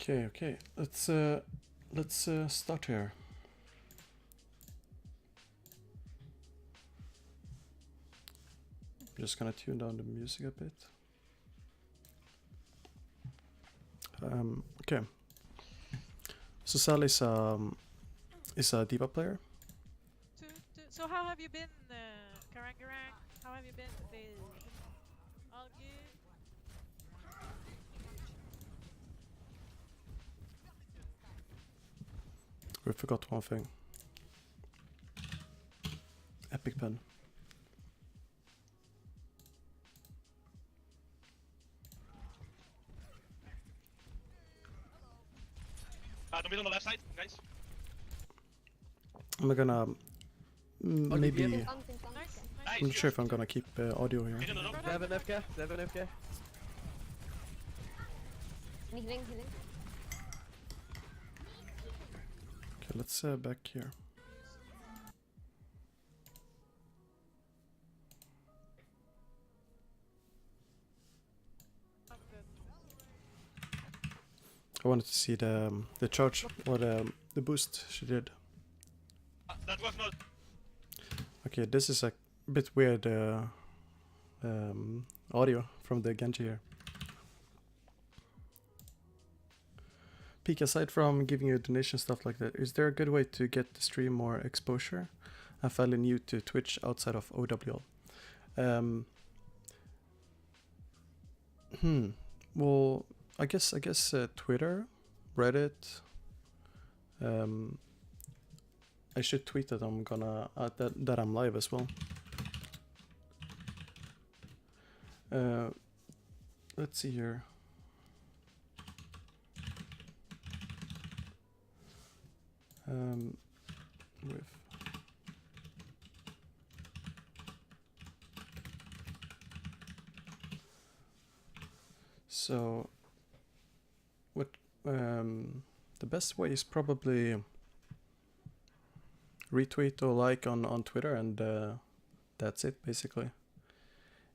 Okay. Let's start here. I'm just gonna tune down the music a bit. Okay. So Sally is a D.Va player. So how have you been, Karangarang? How have you been today? All good? We forgot one thing. Epic pen. Don't be on the left side, guys. I'm gonna maybe. Nice. I'm not sure if I'm gonna keep audio here. Seven FK. Healing. Okay, let's back here. I'm good. I wanted to see the charge or the boost she did. That was not. Okay, this is a bit weird audio from the Genji here. Peak, aside from giving you donation stuff like that, is there a good way to get the stream more exposure? I'm fairly new to Twitch outside of OWL. Well, I guess Twitter, Reddit. I should tweet that I'm gonna that I'm live as well. Let's see here. With so what the best way is probably retweet or like on Twitter, and that's it basically.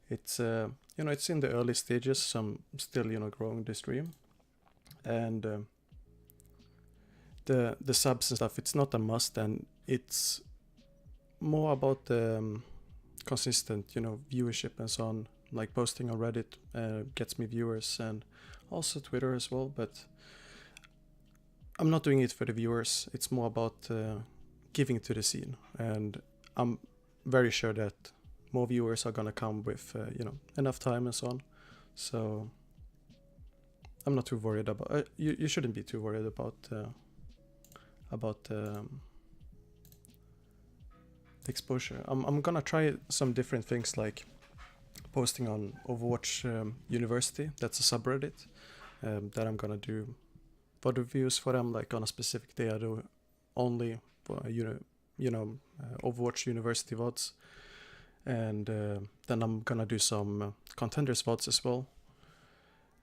It's it's in the early stages, so I'm still growing the stream, and the subs and stuff, it's not a must, and it's more about the consistent viewership and so on. Like posting on Reddit gets me viewers, and also Twitter as well, but I'm not doing it for the viewers. It's more about giving to the scene, and I'm very sure that more viewers are gonna come with enough time and so on. So I'm not too worried about you shouldn't be too worried about the exposure. I'm gonna try some different things, like posting on Overwatch University. That's a subreddit that I'm gonna do VOD reviews for them, like on a specific day. I do only Overwatch University VODs, and then I'm gonna do some contenders VODs as well.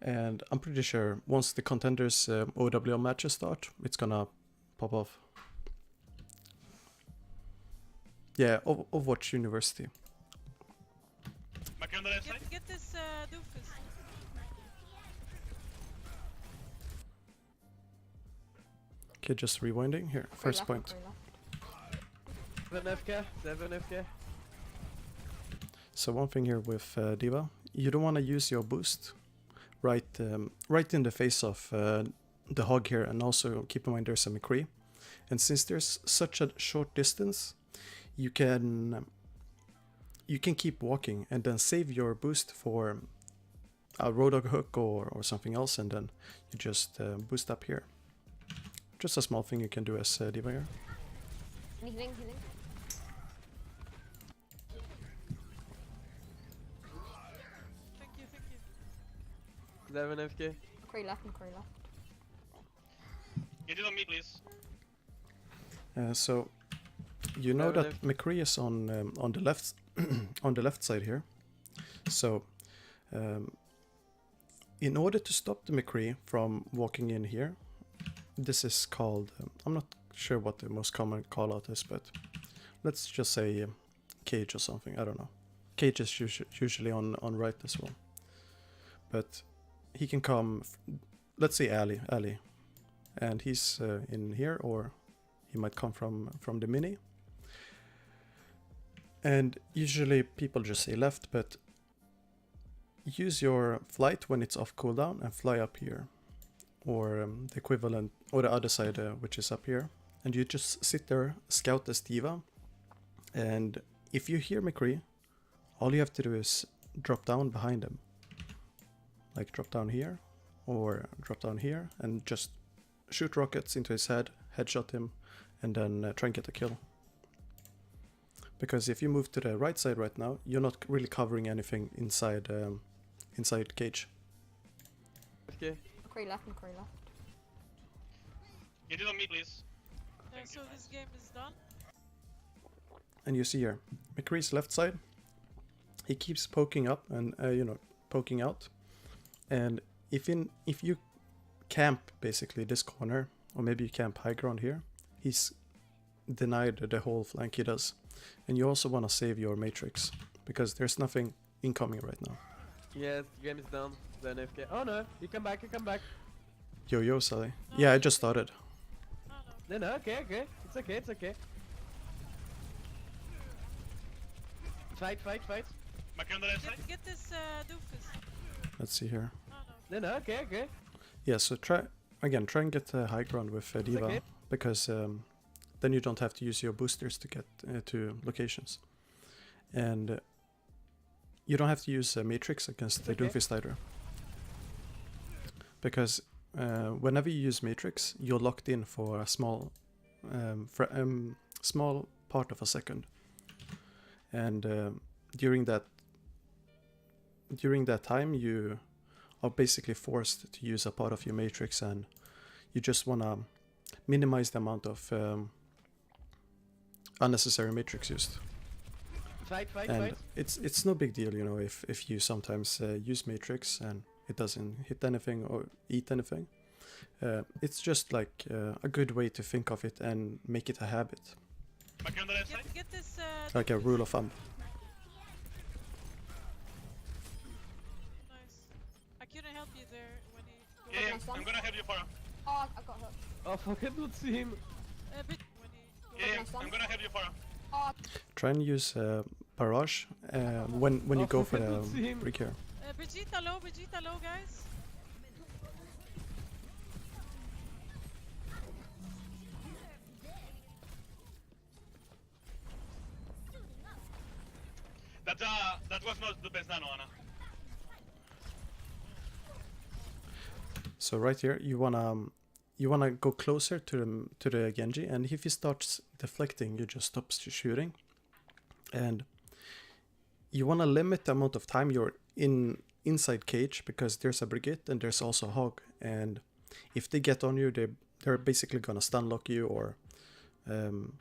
And I'm pretty sure once the contenders OWL matches start, it's gonna pop off. Yeah, Overwatch University. Back on the left side. Get this doofus. Okay, just rewinding here. First point. 7 FK. So one thing here with D.Va, you don't want to use your boost right in the face of the hog here, and also keep in mind there's a McCree, and since there's such a short distance, you can keep walking and then save your boost for a Roadhog hook or something else, and then you just boost up here. Just a small thing you can do as D.Va here. Healing. Thank you. 11 FK. McCree left. Get it on me, please. So you know that McCree is on the left on the left side here. So in order to stop the McCree from walking in here, this is called I'm not sure what the most common call out is, but let's just say cage or something. I don't know. Cage is usually on right as well, but he can come. Let's say alley. and he's in here, or he might come from the mini. And usually people just say left, but use your flight when it's off cooldown and fly up here, or the equivalent, or the other side, which is up here. And you just sit there, scout as D.Va, and if you hear McCree, all you have to do is drop down behind him. Like drop down here, or drop down here, and just shoot rockets into his head, headshot him, and then try and get a kill. Because if you move to the right side right now, you're not really covering anything inside inside cage. Okay. McCree left, McCree left. Get it on me, please. Thank So you, this guys. game is done. And you see here, McCree's left side, he keeps poking up and poking out. And if you camp basically this corner, or maybe you camp high ground here, he's denied the whole flank he does. And you also want to save your matrix, because there's nothing incoming right now. Yes, game is done. Then FK. Oh no, you come back, you come back. Yo, Sally. Yeah, I just started. Oh no. No, okay, okay. It's okay, it's okay. Fight. Macri on the left side. Get this doofus. Let's see here. Oh no. No, okay, okay. Yeah, so try and get high ground with D.Va, okay. because then you don't have to use your boosters to get to locations. And you don't have to use Matrix against the Okay. Doomfist either. Because whenever you use Matrix, you're locked in for a small part of a second. And during that time, you are basically forced to use a part of your Matrix, and you just want to minimize the amount of unnecessary Matrix used. Fight. And it's no big deal, if you sometimes use Matrix and it doesn't hit anything or eat anything. It's just like a good way to think of it and make it a habit, Macri on the left side. Get this like a rule of thumb. Nice. I couldn't help you there when he Yeah, Nice one. I'm gonna help you, Farah. Oh, I got hooked. Oh fuck, I don't see him. a bit when he Yeah, Nice one. I'm gonna help you, Farah. Oh, Try and use barrage when you Oh, go fuck, for I the don't see him. break here. Vegeta low, guys. That was not the best nano, Anna. So right here, you wanna go closer to the Genji, and if he starts deflecting, you just stop shooting, and you wanna limit the amount of time you're inside cage, because there's a Brigitte and there's also a Hog, and if they get on you, they're basically gonna stun lock you, or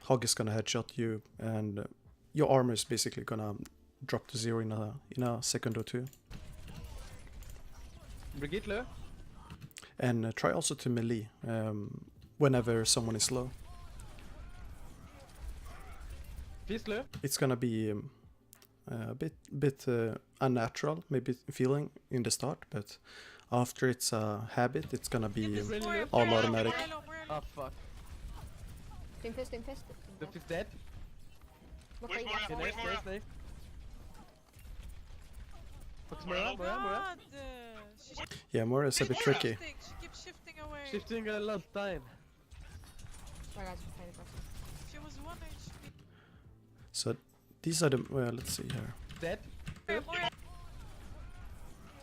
Hog is gonna headshot you, and your armor is basically gonna drop to zero in a second or two. Brigitte low. And try also to melee whenever someone is low. Fist low. It's gonna be a bit unnatural, maybe feeling in the start, but after it's a habit, it's gonna be Really low. all automatic. Oh fuck. Doom fist. The fist dead. Where's McCree Mora? left. Okay, Where's nice. Mora? Fuck's Oh Mora. God! Yeah, more is a bit tricky. She keeps shifting away. Shifting a lot of time. Sorry guys, I'm aggressive. She was 1 HP. So these are the, well, let's see here. Dead. Moira.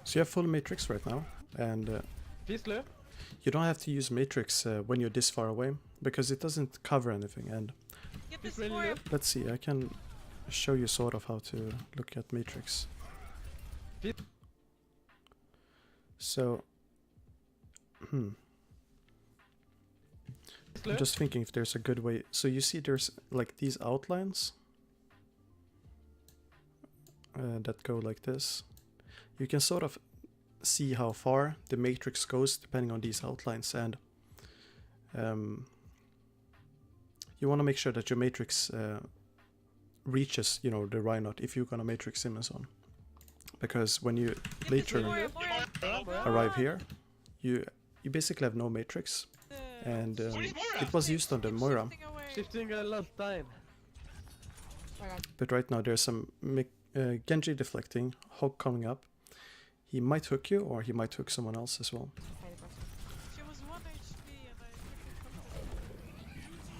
So you have full matrix right now, and Fist low. you don't have to use matrix when you're this far away, because it doesn't cover anything. And Get this really Moira. low. let's see, I can show you sort of how to look at matrix. So, Fist low. I'm just thinking if there's a good way. So you see there's like these outlines that go like this. You can sort of see how far the matrix goes depending on these outlines, and you want to make sure that your matrix reaches, the Rhino if you're gonna matrix him and so on. Because when you Get this later Moira. Mora. arrive here, you basically have no matrix. and Where is Moira? it was used on the Moira. Shifting away. Shifting a lot of time. Sorry guys. But right now there's some Genji deflecting, Hog coming up. He might hook you, or he might hook someone else as well. Decided first. She was 1 HP and I freaking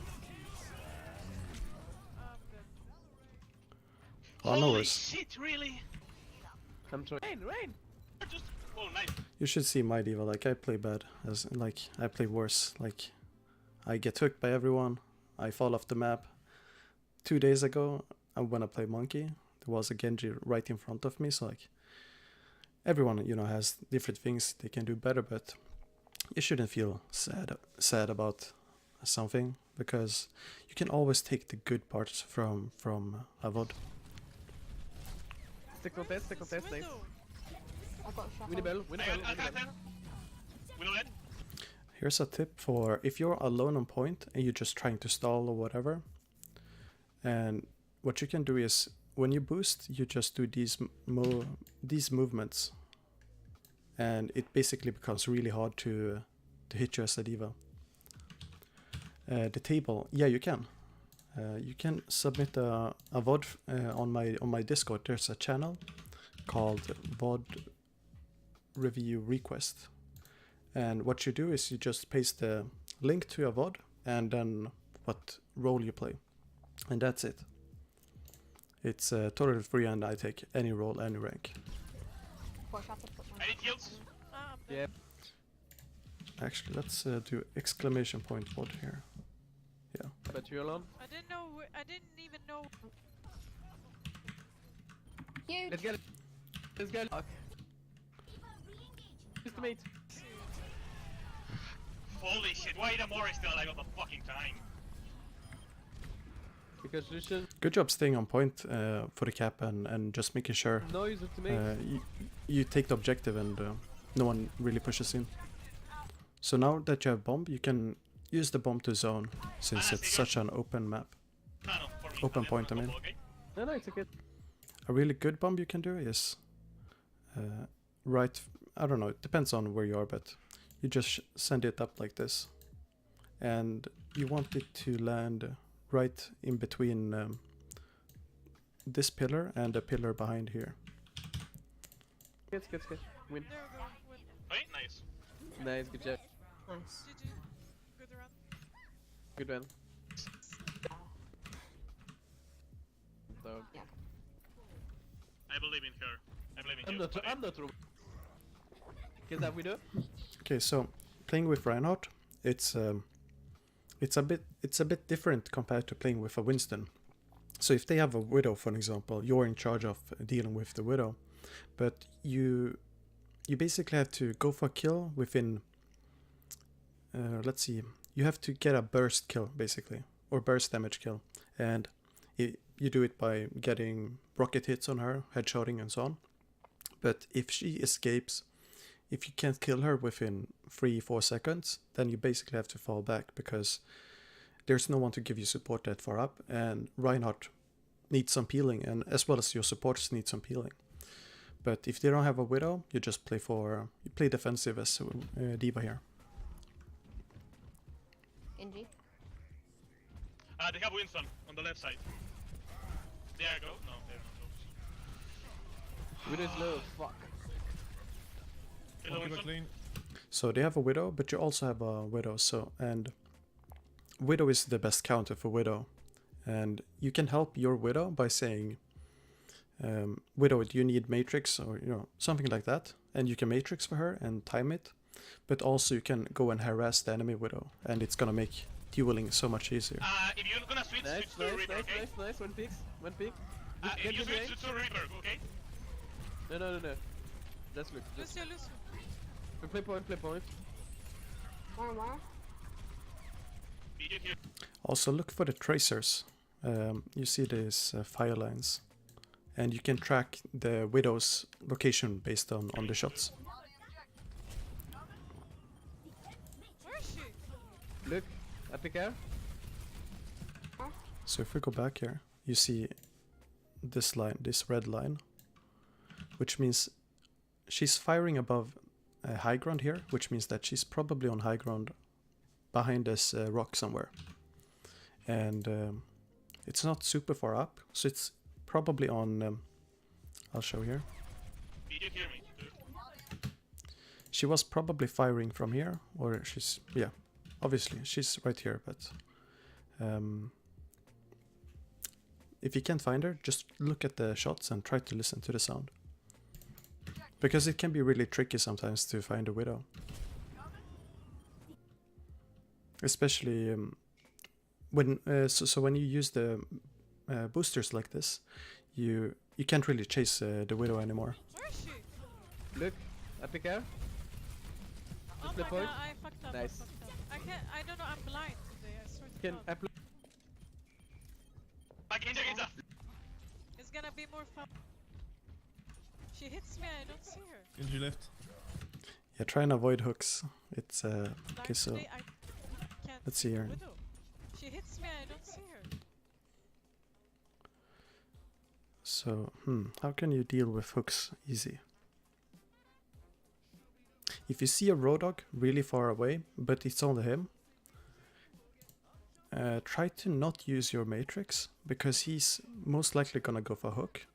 fucked her. I'm dead. Oh, no Holy worries. shit, really? I'm trying. Rain! Just oh nice. You should see my D.Va. Like, I play bad, as like I play worse. Like, I get hooked by everyone. I fall off the map. 2 days ago, when I played Monkey, there was a Genji right in front of me. So like, everyone, you know, has different things they can do better, but you shouldn't feel sad about something, because you can always take the good parts from a VOD. Stick contest, Where's nice. this window? I got shot. Winnie Bell, Winnie Bell, I Winnie Bell. Willow dead. Here's a tip for if you're alone on point and you're just trying to stall or whatever. And what you can do is, when you boost, you just do these movements, and it basically becomes really hard to hit you as a D.Va. The table, yeah, you can. You can submit a VOD on my Discord. There's a channel called VOD Review Request, and what you do is you just paste the link to your VOD and then what role you play, and that's it. It's totally free, and I take any role, any rank. Got shot. Put one. Any kills? I'm dead. Yep. Actually, let's do exclamation point VOD here. Yeah. But you're alone. I didn't know. I didn't even know. Huge. Let's get it. Let's get it. Just the mate. Holy shit, why the Moira still alive all the fucking time? Because Lucian Good job staying on point for the cap and just making sure noise ultimate. you take the objective and no one really pushes in. So now that you have bomb, you can use the bomb to zone, since it's such an open map. No, for me. Open point, I mean. Okay. No, it's okay. A really good bomb you can do is I don't know, it depends on where you are, but you just send it up like this, and you want it to land right in between this pillar and the pillar behind here. Good. Win. There we go. Win. Right, nice. Nice, good job. Nice. GG. Good run. Good one. Dog. Yeah. I believe in her. I believe in I'm you. not. buddy. I'm not. Is that we do? Okay, so playing with Reinhardt, it's a bit different compared to playing with a Winston. So if they have a Widow, for example, you're in charge of dealing with the Widow, but you basically have to go for a kill within. Let's see, you have to get a burst kill basically, or burst damage kill, and you do it by getting rocket hits on her, headshotting and so on. But if she escapes, if you can't kill her within 3-4 seconds, then you basically have to fall back, because there's no one to give you support that far up, and Reinhardt needs some peeling, and as well as your supports need some peeling. But if they don't have a Widow, you just play defensive as D.Va here. Inji. They have Winston on the left side. There you go. No, there We just low. Fuck. Hello, Winston. clean. So they have a Widow, but you also have a Widow. And Widow is the best counter for Widow, and you can help your Widow by saying, Widow, do you need Matrix, or something like that, and you can Matrix for her and time it. But also you can go and harass the enemy Widow, and it's gonna make dueling so much easier. If you're gonna switch Nice, to Reaper, okay? nice. One pick. If you switch to Reaper, okay? No. Let's look. Lucio. Play point. Where? BJ here. Also look for the tracers. You see these fire lines, and you can track the Widow's location based on the shots. Where is she? Look. I pick her. So if we go back here, you see this line, this red line, which means she's firing above high ground here, which means that she's probably on high ground behind this rock somewhere. And it's not super far up, so it's probably on... I'll show here. Did you hear me? She was probably firing from here, or she's... yeah, obviously, she's right here, but... if you can't find her, just look at the shots and try to listen to the sound. Because it can be really tricky sometimes to find a widow. Especially when so when you use the boosters like this, you can't really chase the widow anymore. Where is she? Look, epic air. Oh the my point. god, I fucked up. Nice. I can't. I don't know. I'm blind today. I swear to Can God. apply. Ginja! It's gonna be more fun. She hits me. I don't see her. Injury left. Yeah, try and avoid hooks. It's okay. So Actually, I can't let's see here. Widow. She hits me. I don't see her. So how can you deal with hooks easy? If you see a road dog really far away, but it's only him, try to not use your matrix, because he's most likely gonna go for a hook,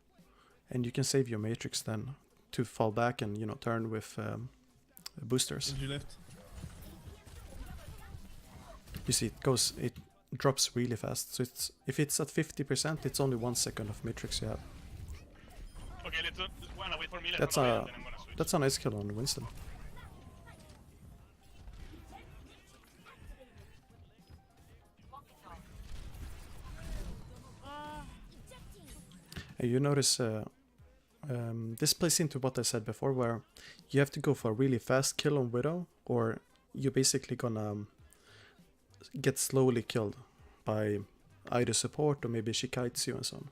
and you can save your matrix then to fall back and, you know, turn with boosters. Injury left. You see, it drops really fast. So it's if it's at 50%, it's only 1 second of matrix you have. Okay, let's wanna wait for me. That's a nice kill on Winston. You notice this plays into what I said before, where you have to go for a really fast kill on Widow, or you're basically gonna get slowly killed by either support or maybe she kites you and so on.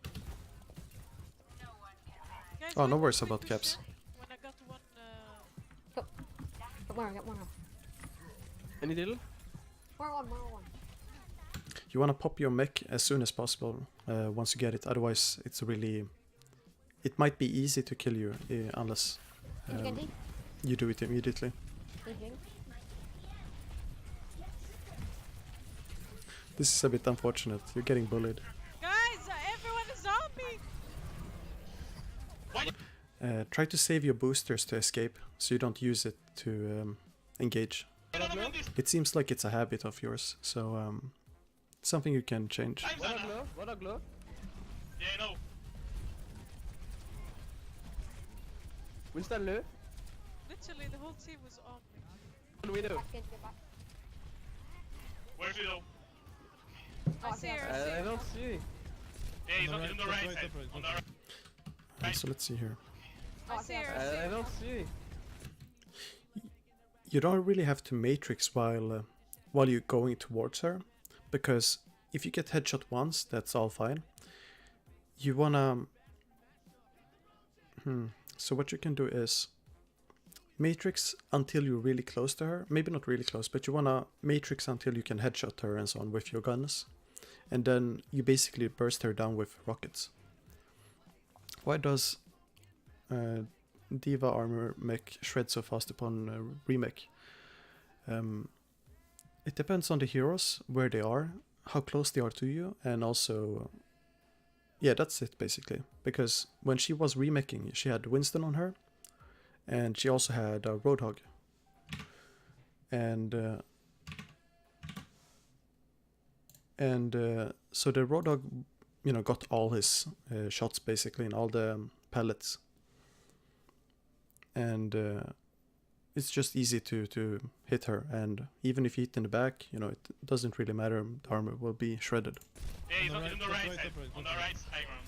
Guys, Oh, no wait worries for me about to caps. share when I got one. Get one, get one. Any deal? More one. You wanna pop your mech as soon as possible once you get it, otherwise it's really... It might be easy to kill you unless Genji. you do it immediately. Genji. This is a bit unfortunate, you're getting bullied. Guys, everyone is on me. Try to save your boosters to escape, so you don't use it to engage. It seems like it's a habit of yours, so something you can change. What a glow? Yeah, I know. Winston low. Literally, the whole team was on me. One widow. Back, Genji, back. Where's Widow? I see her. I see I her. don't see. Yeah, he's on the right side. On the right. So let's see here. I see her. I see I her. don't see. You don't really have to matrix while you're going towards her, because if you get headshot once, that's all fine. You wanna... So what you can do is matrix until you're really close to her. Maybe not really close, but you wanna matrix until you can headshot her and so on with your guns. And then you basically burst her down with rockets. Why does D.Va armor mech shred so fast upon remake? It depends on the heroes, where they are, how close they are to you, and also... yeah, that's it basically. Because when she was remaking, she had Winston on her, and she also had a Roadhog. And so the Roadhog, you know, got all his shots basically, and all the pellets. And it's just easy to hit her, and even if you hit in the back, you know, it doesn't really matter, the armor will be shredded. Yeah, he's on the Top right right, side. top right, On the top right high ground.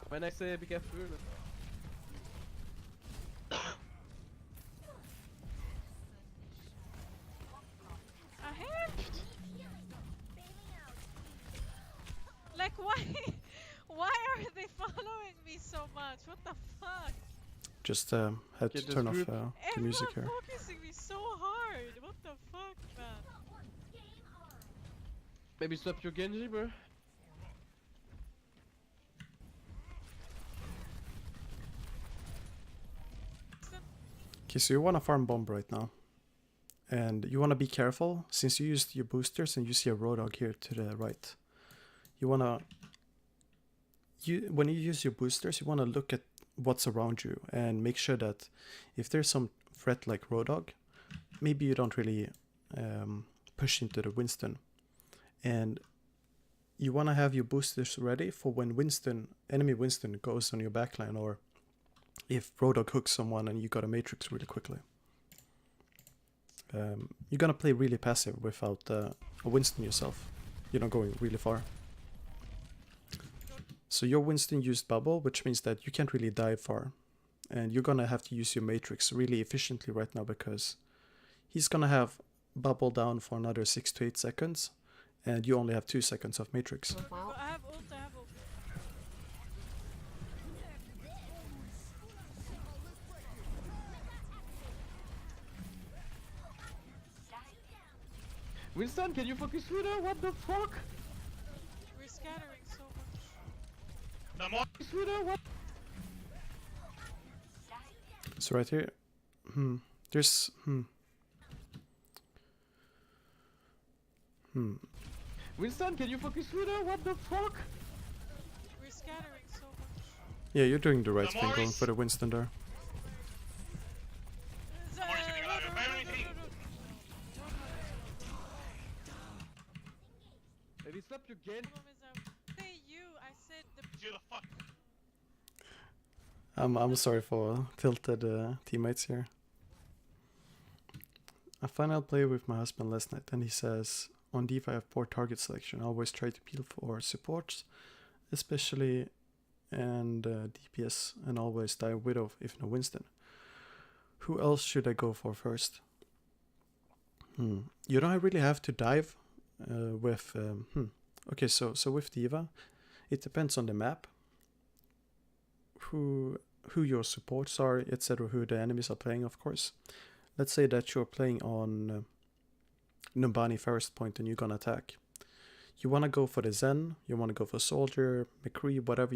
When I say be careful. I have. Like, why? Why are they following me so much? What the fuck? Just had Get to this turn off group. the music here. Everyone focusing me so hard. What the fuck, man? Maybe swap your Genji, bro. Okay, so you wanna farm bomb right now. And you want to be careful, since you used your boosters and you see a Roadhog here to the right. You want to... when you use your boosters, you want to look at what's around you and make sure that if there's some threat like Roadhog, maybe you don't really push into the Winston. And you want to have your boosters ready for when enemy Winston goes on your backline, or if Roadhog hooks someone and you got a Matrix really quickly. You're gonna play really passive without a Winston yourself. You're not going really far. So your Winston used bubble, which means that you can't really dive far. And you're gonna have to use your Matrix really efficiently right now, because he's gonna have bubble down for another 6 to 8 seconds, and you only have 2 seconds of Matrix. Wow. I have ult, I have ult. Winston, can you focus Rita? What the fuck? We're scattering so much. No more. Rita, what? So right here, there's Winston, can you focus Rita? What the fuck? We're scattering so much. yeah, you're doing the right No thing going Morris. for the Winston there. Maybe stop your game. Hey you, I said the You the fuck. I'm sorry for tilted teammates here. I finally played with my husband last night, and he says, on D.Va I have poor target selection. I always try to peel for supports, especially, and DPS, and always die Widow if no Winston. Who else should I go for first? You don't really have to dive with... Okay, so with D.Va, it depends on the map, who your supports are, etc., who the enemies are playing, of course. Let's say that you're playing on Numbani Forest Point and you're gonna attack. You wanna go for the Zen, you wanna go for Soldier, McCree, whatever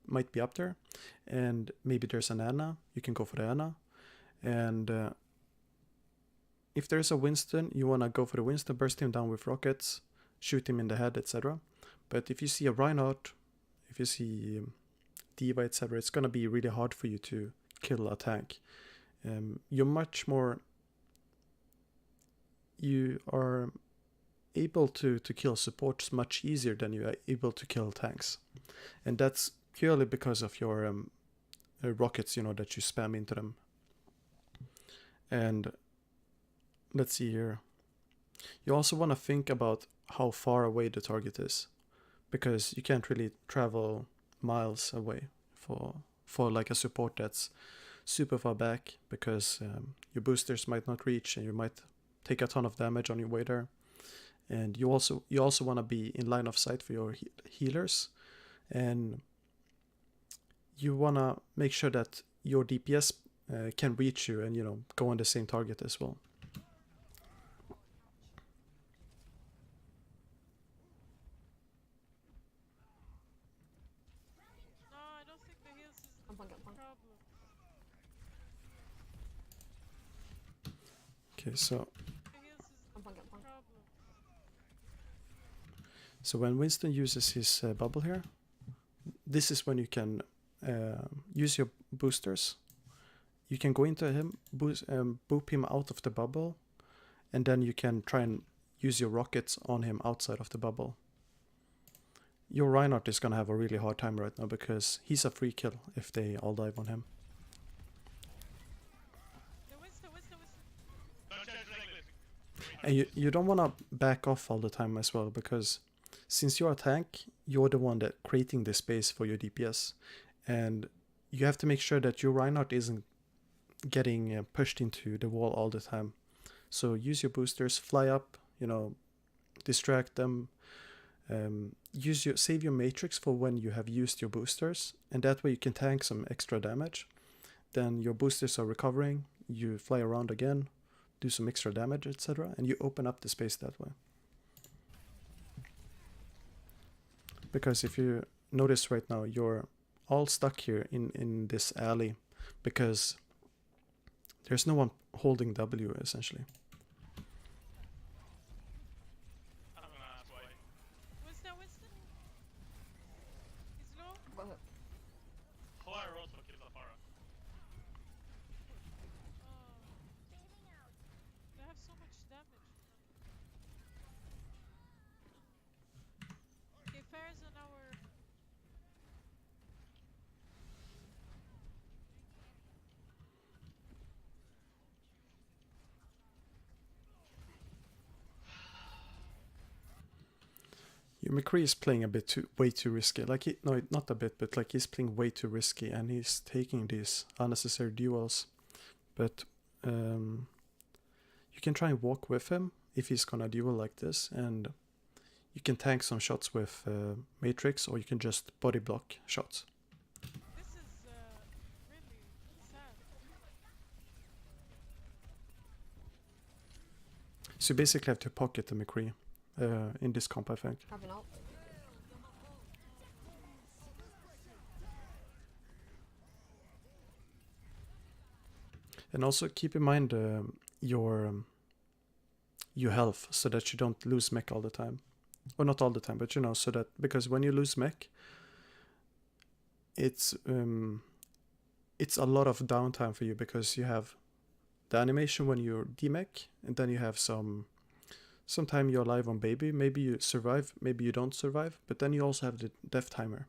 might be up there, and maybe there's an Ana. You can go for the Ana, and if there's a Winston, you wanna go for the Winston, burst him down with rockets, shoot him in the head, etc. But if you see a Reinhardt, if you see D.Va, etc., it's gonna be really hard for you to kill a tank. You're much more... You are able to kill supports much easier than you are able to kill tanks. And that's purely because of your rockets, that you spam into them. And let's see here. You also want to think about how far away the target is, because you can't really travel miles away for like a support that's super far back, because your boosters might not reach and you might take a ton of damage on your way there. And you also want to be in line of sight for your healers, and you want to make sure that your DPS can reach you and go on the same target as well. No, I don't think the heals is the One point. problem. Okay, so The heals is the One point. problem. So when Winston uses his bubble here, this is when you can use your boosters. You can go into him, boop him out of the bubble, and then you can try and use your rockets on him outside of the bubble. Your Reinhardt is gonna have a really hard time right now, because he's a free kill if they all dive on him. The Winston. Don't charge like this. And you don't want to back off all the time as well, because since you're a tank, you're the one that creating the space for your DPS, and you have to make sure that your Reinhardt isn't getting pushed into the wall all the time. So use your boosters, fly up, distract them, save your matrix for when you have used your boosters, and that way you can tank some extra damage. Then your boosters are recovering, you fly around again, do some extra damage, etc., and you open up the space that way. Because if you notice right now, you're all stuck here in this alley, because there's no one holding W essentially. I'm gonna ask why. Winston, Winston. He's low. But Fire also kills a Pharah. Oh. They have so much damage. Okay, Pharah's on our. Your McCree is playing a bit way too risky. Like no, not a bit, but like he's playing way too risky, and he's taking these unnecessary duels. But you can try and walk with him if he's gonna duel like this, and you can tank some shots with Matrix, or you can just body block shots. This is really sad. So you basically have to pocket the McCree in this comp, I think. probably not. And also keep in mind your health, so that you don't lose mech all the time. Or not all the time, but you know, so that, because when you lose mech, it's a lot of downtime for you, because you have the animation when you're demech, and then you have some time you're alive on baby. Maybe you survive, maybe you don't survive, but then you also have the death timer.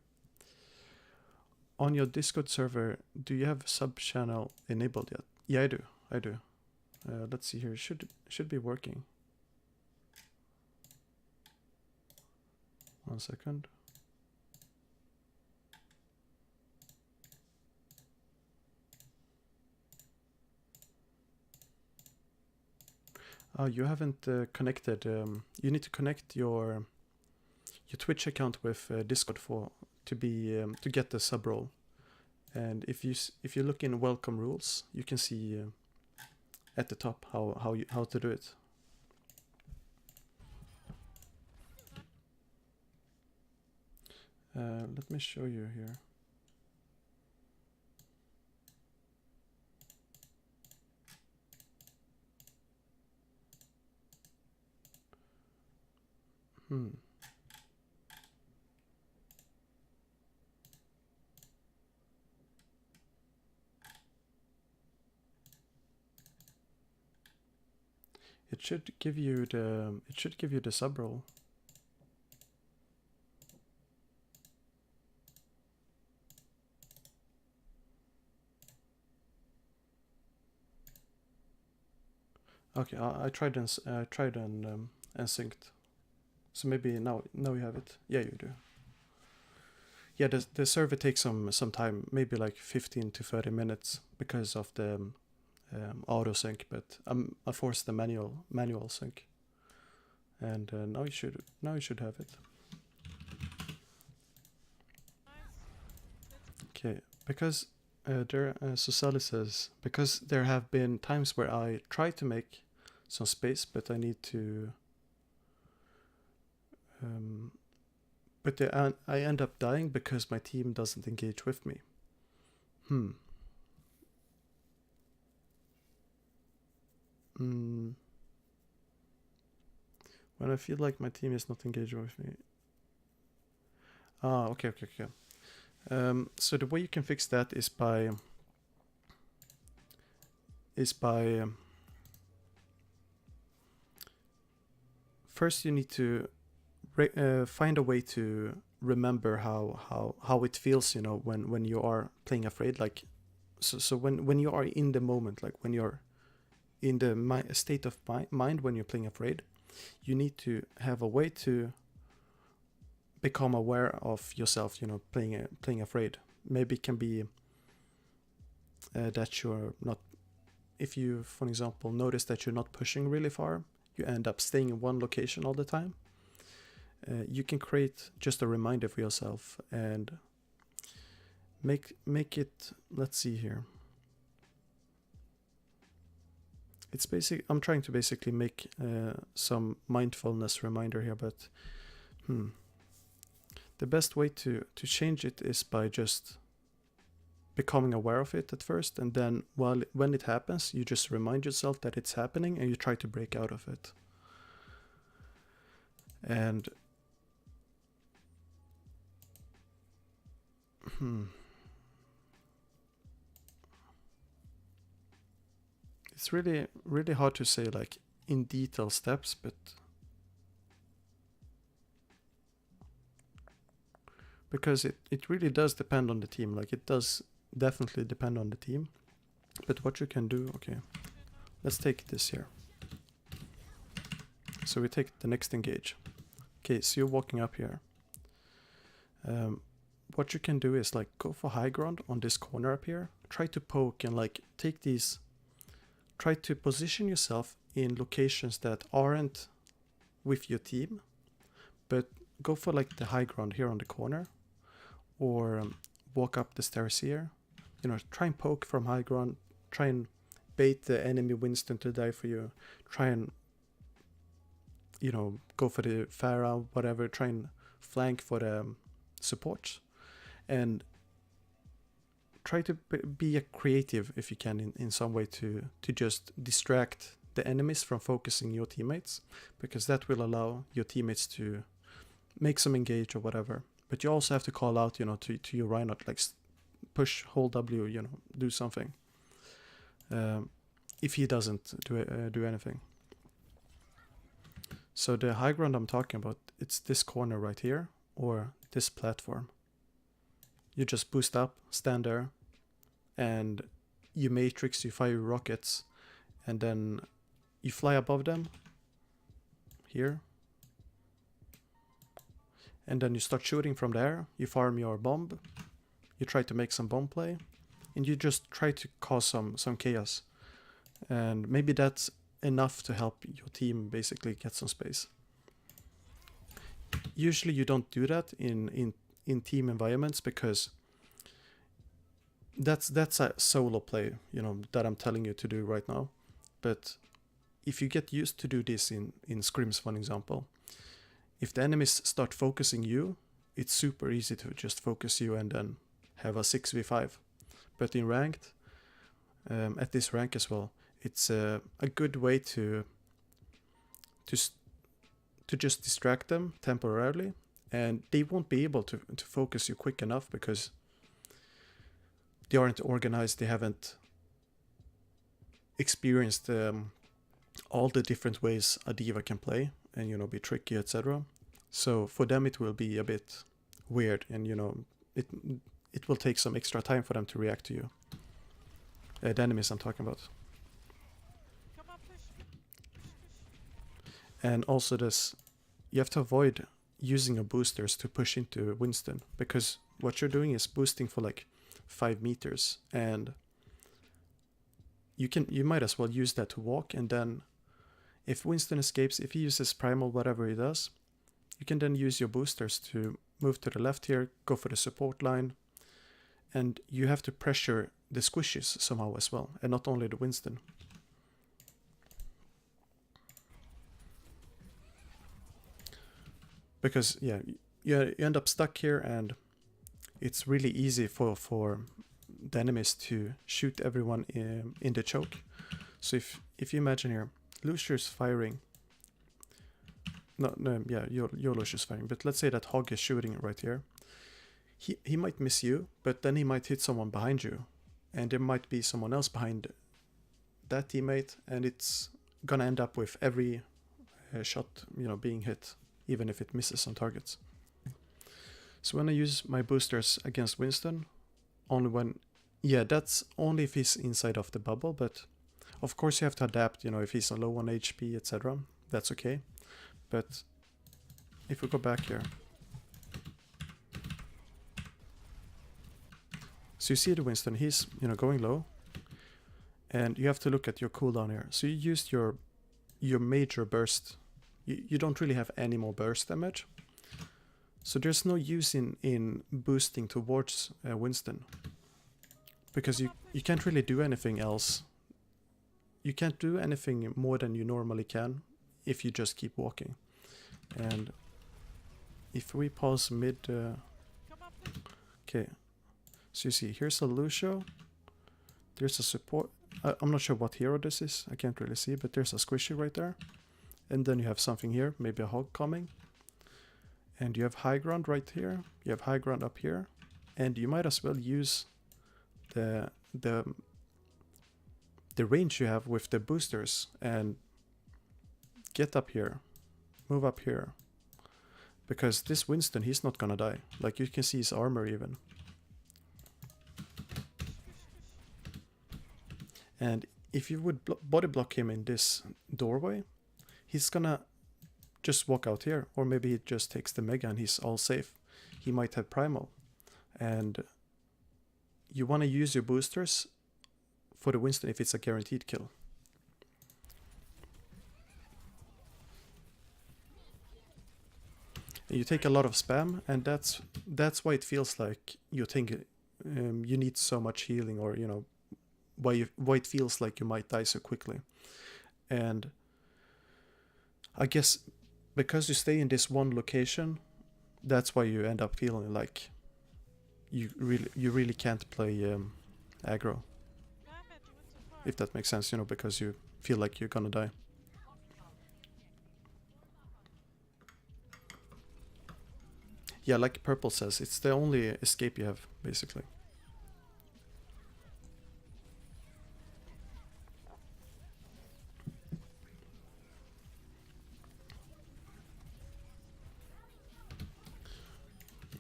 On your Discord server, do you have sub channel enabled yet? Yeah, I do. Let's see here. It should be working. 1 second. You haven't connected. You need to connect your Twitch account with Discord to get the sub role. And if you look in welcome rules, you can see at the top how to do it. Let me show you here. It should give you the sub role. Okay, I tried and synced. So maybe now you have it. Yeah, you do. Yeah, the server takes some time, maybe like 15 to 30 minutes because of the auto sync, but I forced the manual sync, and now you should have it. Okay, because so Sally says, because there have been times where I try to make some space, but I need to but I end up dying because my team doesn't engage with me. When I feel like my team is not engaging with me. Okay. So the way you can fix that is by first you need to find a way to remember how it feels, you know, when you are playing afraid. Like so when you are in the moment, like when you're in the state of mind when you're playing afraid, you need to have a way to become aware of yourself, you know, playing afraid. Maybe it can be that you're not, if you, for example, notice that you're not pushing really far, you end up staying in one location all the time. You can create just a reminder for yourself and make it, let's see here. It's basic. I'm trying to basically make some mindfulness reminder here, but the best way to change it is by just becoming aware of it at first, and then when it happens, you just remind yourself that it's happening and you try to break out of it. And it's really, really hard to say like in detail steps, but because it really does depend on the team. Like it does definitely depend on the team. But what you can do, okay, let's take this here. So we take the next engage. Okay, so you're walking up here. What you can do is like go for high ground on this corner up here. Try to poke and like take these. Try to position yourself in locations that aren't with your team, but go for like the high ground here on the corner, or walk up the stairs here. You know, try and poke from high ground. Try and bait the enemy Winston to die for you. Try and, you know, go for the Pharah, whatever. Try and flank for the support, and try to be a creative if you can in some way to just distract the enemies from focusing your teammates, because that will allow your teammates to make some engage or whatever. But you also have to call out, you know, to your Reinhardt, like push, hold W, you know, do something. If he doesn't do anything. So the high ground I'm talking about, it's this corner right here, or this platform. You just boost up, stand there, and you matrix, you fire rockets, and then you fly above them, here. And then you start shooting from there, you farm your bomb, you try to make some bomb play, and you just try to cause some chaos. And maybe that's enough to help your team basically get some space. Usually you don't do that in team environments, because that's a solo play, you know, that I'm telling you to do right now. But if you get used to do this in scrims, for example, if the enemies start focusing you, it's super easy to just focus you and then have a 6v5. But in ranked, at this rank as well, it's a good way to just distract them temporarily, and they won't be able to focus you quick enough, because they aren't organized, they haven't experienced all the different ways a D.Va can play and, you know, be tricky, etc. So for them it will be a bit weird, and, you know, it will take some extra time for them to react to you. The enemies I'm talking about. Come on, push. And also this, you have to avoid using your boosters to push into Winston, because what you're doing is boosting for like 5 meters, and you might as well use that to walk, and then if Winston escapes, if he uses primal, whatever he does, you can then use your boosters to move to the left here, go for the support line, and you have to pressure the squishes somehow as well, and not only the Winston. Because yeah, you end up stuck here, and it's really easy for the enemies to shoot everyone in the choke. So if you imagine here, Lucius firing. No, yeah, your Lucius firing. But let's say that Hog is shooting right here. He might miss you, but then he might hit someone behind you, and there might be someone else behind that teammate, and it's gonna end up with every shot, you know, being hit, even if it misses some targets. So when I use my boosters against Winston, only when, yeah, that's only if he's inside of the bubble, but of course you have to adapt, you know, if he's low on HP, etc. That's okay. But if we go back here, so you see the Winston, he's, you know, going low, and you have to look at your cooldown here. So you used your major burst. You don't really have any more burst damage, so there's no use in boosting towards Winston, because you can't really do anything else. You can't do anything more than you normally can if you just keep walking. And if we pause mid, okay, So you see, here's a Lucio. There's a support. I'm not sure what hero this is. I can't really see, but there's a squishy right there. And then you have something here, maybe a hog coming. And you have high ground right here. You have high ground up here. And you might as well use the range you have with the boosters and get up here. Move up here. Because this Winston, he's not gonna die. Like, you can see his armor even. And if you would body block him in this doorway, he's gonna just walk out here. Or maybe he just takes the mega and he's all safe. He might have primal. And you want to use your boosters for the Winston if it's a guaranteed kill. You take a lot of spam, and that's why it feels like you think you need so much healing, or you know why it feels like you might die so quickly. And I guess because you stay in this one location, that's why you end up feeling like you really can't play aggro, if that makes sense, you know, because you feel like you're gonna die. Yeah, like Purple says, it's the only escape you have, basically.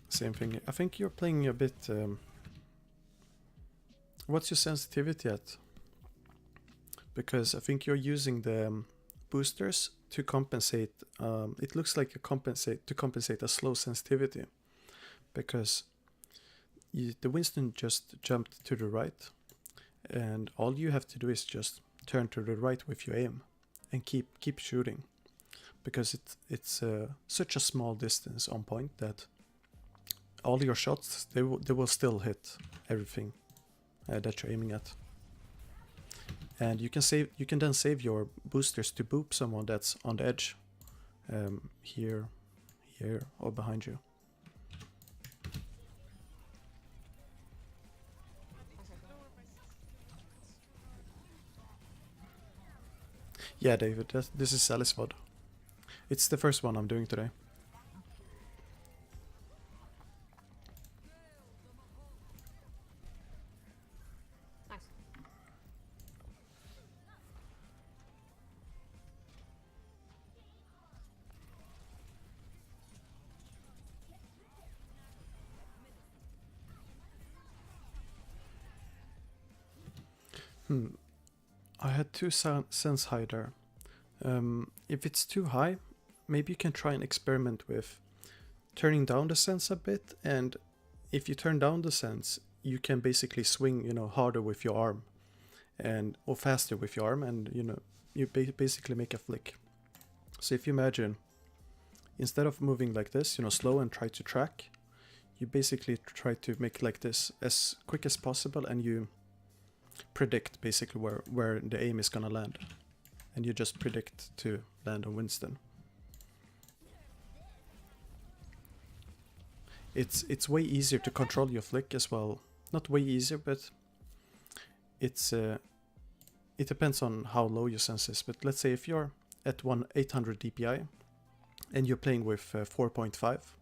Same thing. I think you're playing a bit... what's your sensitivity at? Because I think you're using the boosters to compensate. It looks like to compensate a slow sensitivity. Because the Winston just jumped to the right. And all you have to do is just turn to the right with your aim. And keep shooting. Because it's such a small distance on point that all your shots, they will still hit everything that you're aiming at. And you can then save your boosters to boop someone that's on the edge, here, or behind you. Yeah, David, this is Sally's VOD. It's the first one I'm doing today. I had two sense hider. If it's too high, maybe you can try and experiment with turning down the sense a bit, and if you turn down the sense, you can basically swing, you know, harder with your arm, or faster with your arm, and you know, you basically make a flick. So if you imagine, instead of moving like this, you know, slow and try to track, you basically try to make like this as quick as possible, and you predict basically where the aim is gonna land, and you just predict to land on Winston. It's way easier to control your flick as well. Not way easier, but it depends on how low your sense is. But let's say if you're at 800 DPI and you're playing with 4.5,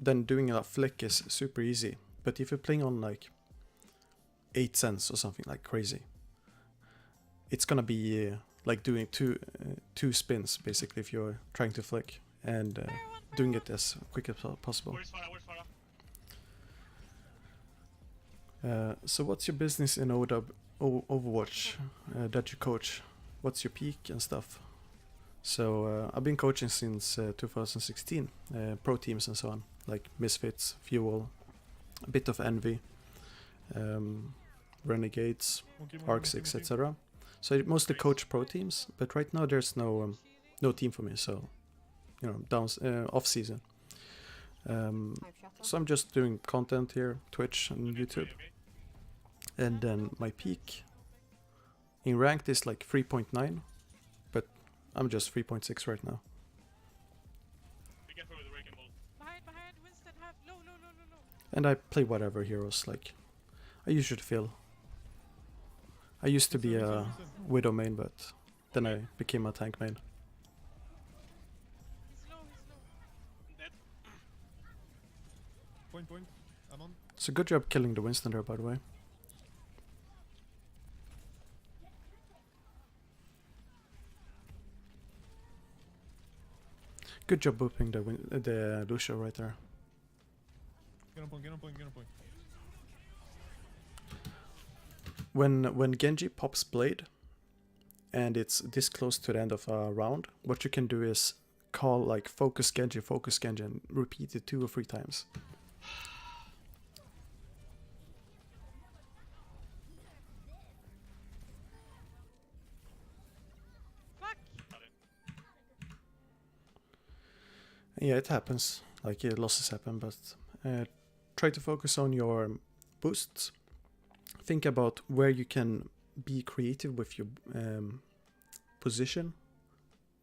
then doing a flick is super easy. But if you're playing on like 8 cents or something like crazy, it's gonna be like doing two spins basically if you're trying to flick, and doing it as quick as possible. Where's Farah? So what's your business in Overwatch that you coach? What's your peak and stuff? So I've been coaching since 2016, pro teams and so on, like Misfits, Fuel, a bit of Envy, Renegades, Arc 6, etc. So I mostly coach pro teams, but right now there's no team for me, so you know, off season. So I'm just doing content here, Twitch and YouTube. And then my peak in ranked is like 3.9, but I'm just 3.6 right now. Be careful with the Wrecking Ball. Behind, Winston, have low. And I play whatever heroes, like, I usually feel. I used to be a Widow main, but then I became a tank main. He's low, he's low. Dead. Point. I'm on. So good job killing the Winston there, by the way. Good job booping the Lucio right there. Get on point. When Genji pops Blade, and it's this close to the end of a round, what you can do is call like focus Genji, and repeat it 2 or 3 times. Fuck! Got it. Yeah, it happens. Like, losses happen, but try to focus on your boosts. Think about where you can be creative with your position.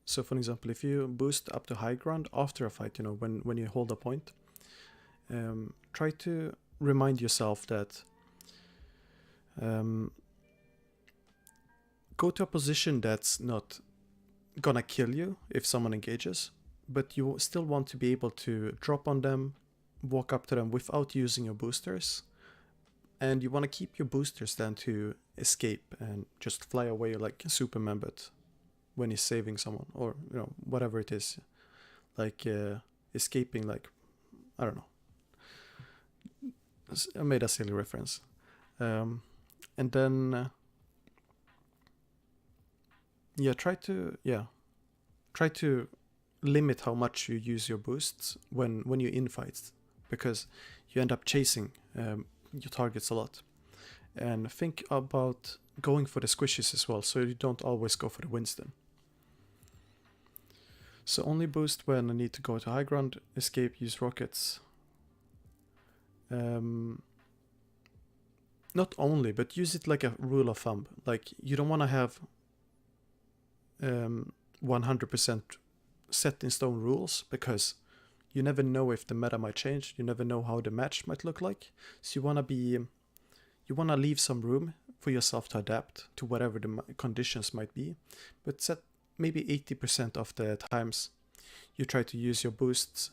So, for example, if you boost up to high ground after a fight, you know, when you hold a point, try to remind yourself that go to a position that's not gonna kill you if someone engages, but you still want to be able to drop on them, walk up to them without using your boosters. And you want to keep your boosters then to escape and just fly away like Superman, but when he's saving someone, or you know, whatever it is, like escaping, like, I don't know. I made a silly reference. And then try to limit how much you use your boosts when you're in fights, because you end up chasing your targets a lot. And think about going for the squishes as well, so you don't always go for the Winston. So only boost when I need to go to high ground, escape, use rockets. Not only, but use it like a rule of thumb. Like, you don't want to have 100% set in stone rules, because you never know if the meta might change. You never know how the match might look like. So you want to leave some room for yourself to adapt to whatever the conditions might be. But set maybe 80% of the times you try to use your boosts